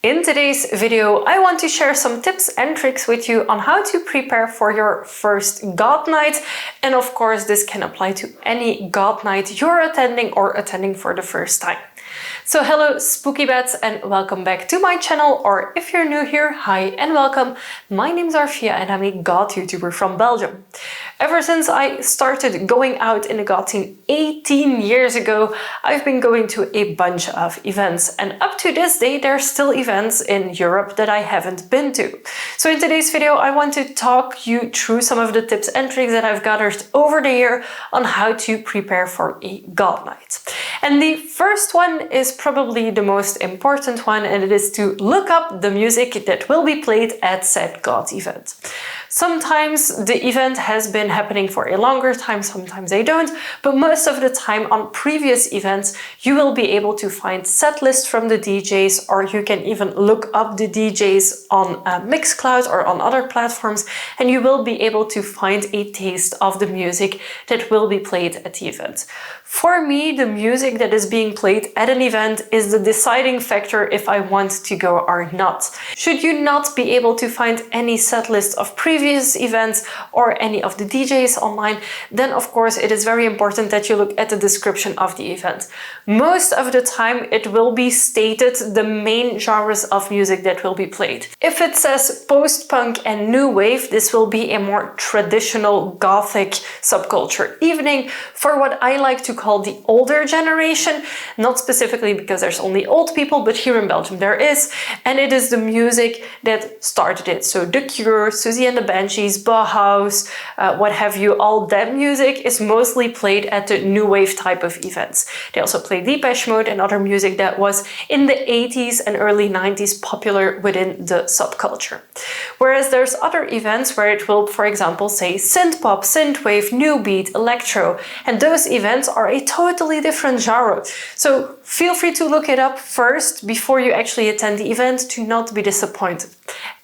In today's video, I want to share some tips and tricks with you on how to prepare for your first goth night. And of course, this can apply to any goth night you're attending or attending for the first time. So hello spooky bats and welcome back to my channel, or if you're new here, hi and welcome. My name is Orphea and I'm a goth YouTuber from Belgium. Ever since I started going out in the goth scene 18 years ago, I've been going to a bunch of events, and up to this day there's still events in Europe that I haven't been to. So in today's video I want to talk you through some of the tips and tricks that I've gathered over the year on how to prepare for a goth night. And the first one is probably the most important one, and it is to look up the music that will be played at said goth event. Sometimes the event has been happening for a longer time, sometimes they don't, but most of the time on previous events you will be able to find set lists from the DJs, or you can even look up the DJs on Mixcloud or on other platforms, and you will be able to find a taste of the music that will be played at the event. For me, the music that is being played at an event is the deciding factor if I want to go or not. Should you not be able to find any set list of previous events or any of the DJs online, then of course it is very important that you look at the description of the event. Most of the time it will be stated the main genres of music that will be played. If it says post-punk and new wave, this will be a more traditional gothic subculture evening for what I like to call the older generation, not specifically because there's only old people, but here in Belgium there is, and it is the music that started it. So The Cure, Susie and the Banshees, Bauhaus, what have you, all that music is mostly played at the new wave type of events. They also play Depeche Mode and other music that was in the 80s and early 90s popular within the subculture. Whereas there's other events where it will, for example, say synthpop, synthwave, new beat, electro, and those events are a totally different genre. So feel free to look it up first before you actually attend the event to not be disappointed.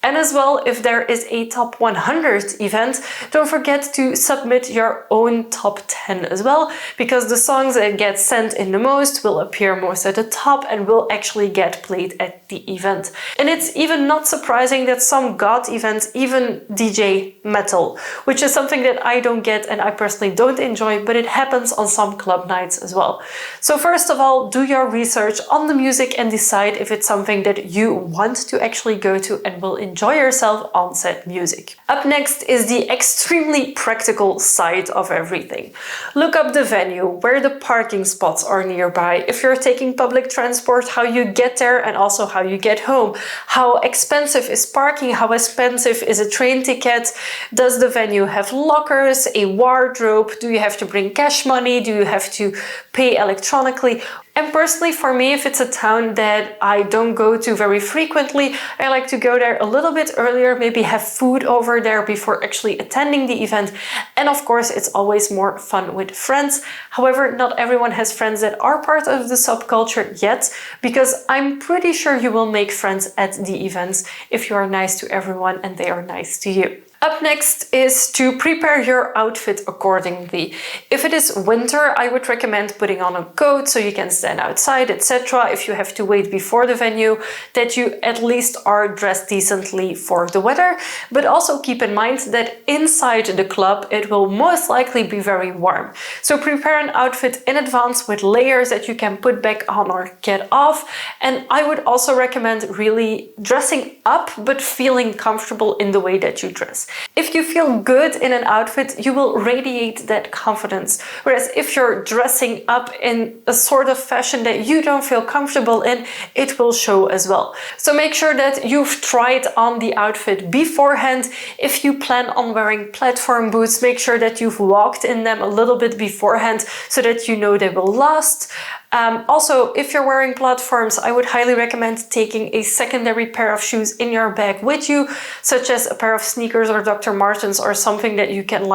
And as well, if there is a top 100 event, don't forget to submit your own top 10 as well, because the songs that get sent in the most will appear most at the top and will actually get played at the event. And it's even not surprising that some goth events even DJ metal, which is something that I don't get and I personally don't enjoy, but it happens on some club nights as well. So first of all, do your research on the music and decide if it's something that you want to actually go to and will enjoy yourself on said music. Up next is the extremely practical side of everything. Look up the venue, where the parking spots are nearby, if you're taking public transport, how you get there and also how you get home. How expensive is parking? How expensive is a train ticket? Does the venue have lockers, a wardrobe? Do you have to bring cash money? Do you have to pay electronically? And personally, for me, if it's a town that I don't go to very frequently, I like to go there a little bit earlier, maybe have food over there before actually attending the event. And of course, it's always more fun with friends. However, not everyone has friends that are part of the subculture yet, because I'm pretty sure you will make friends at the events if you are nice to everyone and they are nice to you. Up next is to prepare your outfit accordingly. If it is winter, I would recommend putting on a coat so you can stand outside, etc. If you have to wait before the venue, that you at least are dressed decently for the weather. But also keep in mind that inside the club it will most likely be very warm. So prepare an outfit in advance with layers that you can put back on or get off. And I would also recommend really dressing up but feeling comfortable in the way that you dress. If you feel good in an outfit, you will radiate that confidence. Whereas if you're dressing up in a sort of fashion that you don't feel comfortable in, it will show as well. So make sure that you've tried on the outfit beforehand. If you plan on wearing platform boots, make sure that you've walked in them a little bit beforehand so that you know they will last. Also, if you're wearing platforms, I would highly recommend taking a secondary pair of shoes in your bag with you, such as a pair of sneakers or Dr. Martens or something that you can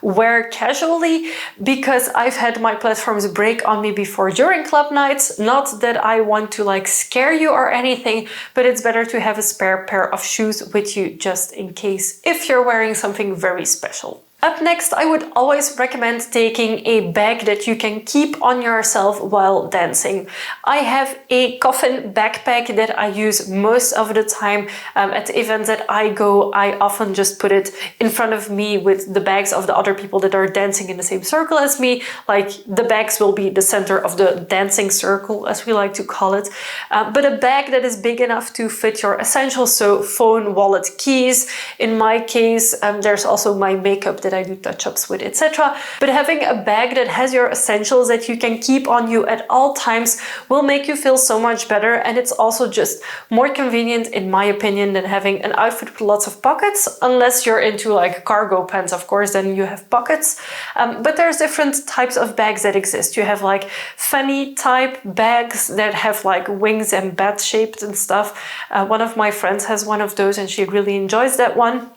wear casually, because I've had my platforms break on me before during club nights. Not that I want to scare you or anything, but it's better to have a spare pair of shoes with you just in case if you're wearing something very special. Up next, I would always recommend taking a bag that you can keep on yourself while dancing. I have a coffin backpack that I use most of the time at the events that I go. I often just put it in front of me with the bags of the other people that are dancing in the same circle as me. Like, the bags will be the center of the dancing circle, as we like to call it. But a bag that is big enough to fit your essentials, so phone, wallet, keys. In my case, there's also my makeup that I do touch-ups with, etc. But having a bag that has your essentials that you can keep on you at all times will make you feel so much better, and it's also just more convenient, in my opinion, than having an outfit with lots of pockets, unless you're into like cargo pants, of course, then you have pockets. But there's different types of bags that exist. You have like fanny type bags that have like wings and bat shaped and stuff. One of my friends has one of those and she really enjoys that one.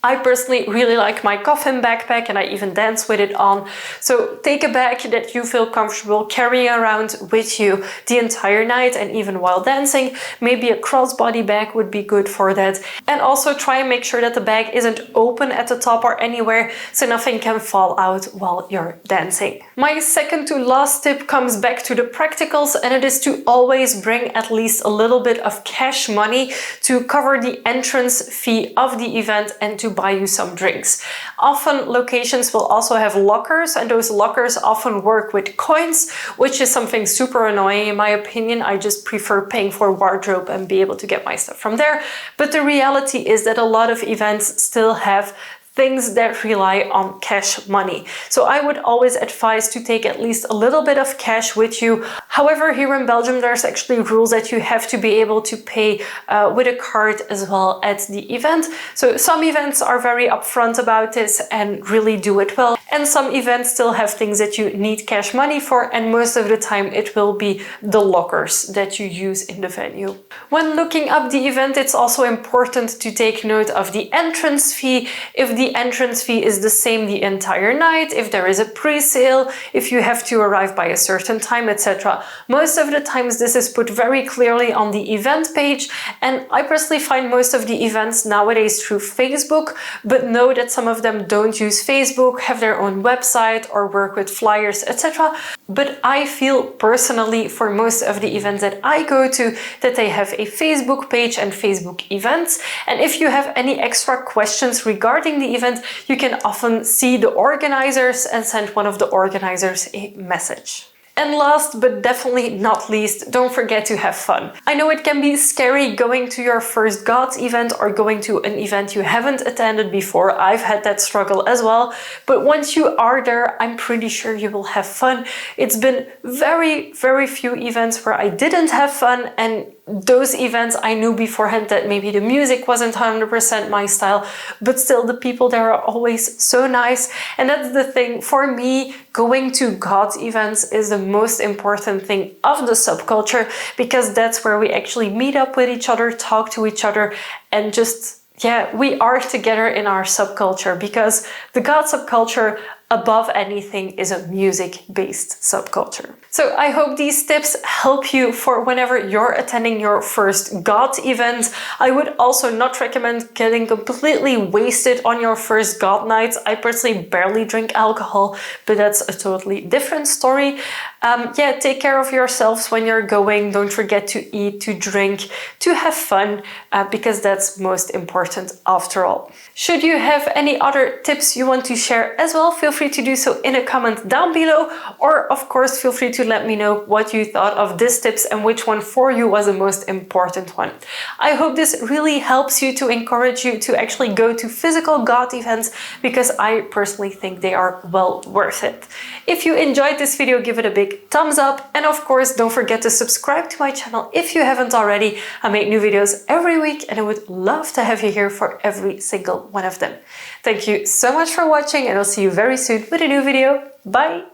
I personally really like my coffin backpack and I even dance with it on. So take a bag that you feel comfortable carrying around with you the entire night and even while dancing. Maybe a crossbody bag would be good for that. And also try and make sure that the bag isn't open at the top or anywhere so nothing can fall out while you're dancing. My second to last tip comes back to the practicals, and it is to always bring at least a little bit of cash money to cover the entrance fee of the event and to buy you some drinks. Often locations will also have lockers, and those lockers often work with coins, which is something super annoying in my opinion. I just prefer paying for wardrobe and be able to get my stuff from there. But the reality is that a lot of events still have things that rely on cash money. So I would always advise to take at least a little bit of cash with you. However, here in Belgium, there's actually rules that you have to be able to pay with a card as well at the event. So some events are very upfront about this and really do it well. And some events still have things that you need cash money for, and most of the time it will be the lockers that you use in the venue. When looking up the event, it's also important to take note of the entrance fee. If the entrance fee is the same the entire night, if there is a pre-sale, if you have to arrive by a certain time, etc. Most of the times this is put very clearly on the event page, and I personally find most of the events nowadays through Facebook, but know that some of them don't use Facebook, have their own website or work with flyers, etc. But I feel personally for most of the events that I go to that they have a Facebook page and Facebook events, and if you have any extra questions regarding the event, you can often see the organizers and send one of the organizers a message. And last but definitely not least, don't forget to have fun. I know it can be scary going to your first goth event or going to an event you haven't attended before. I've had that struggle as well. But once you are there, I'm pretty sure you will have fun. It's been very, very few events where I didn't have fun, and those events I knew beforehand that maybe the music wasn't 100% my style, but still the people there are always so nice. And that's the thing, for me, going to goth events is the most important thing of the subculture, because that's where we actually meet up with each other, talk to each other, and just, yeah, we are together in our subculture, because the goth subculture above anything is a music-based subculture. So I hope these tips help you for whenever you're attending your first goth event. I would also not recommend getting completely wasted on your first goth nights. I personally barely drink alcohol, but that's a totally different story. Yeah, take care of yourselves when you're going. Don't forget to eat, to drink, to have fun, because that's most important after all. Should you have any other tips you want to share as well, feel free to do so in a comment down below, or of course feel free to let me know what you thought of these tips and which one for you was the most important one. I hope this really helps you, to encourage you to actually go to physical goth events, because I personally think they are well worth it. If you enjoyed this video, give it a big thumbs up, and of course don't forget to subscribe to my channel if you haven't already. I make new videos every week and I would love to have you here for every single one of them. Thank you so much for watching, and I'll see you very soon with a new video. Bye!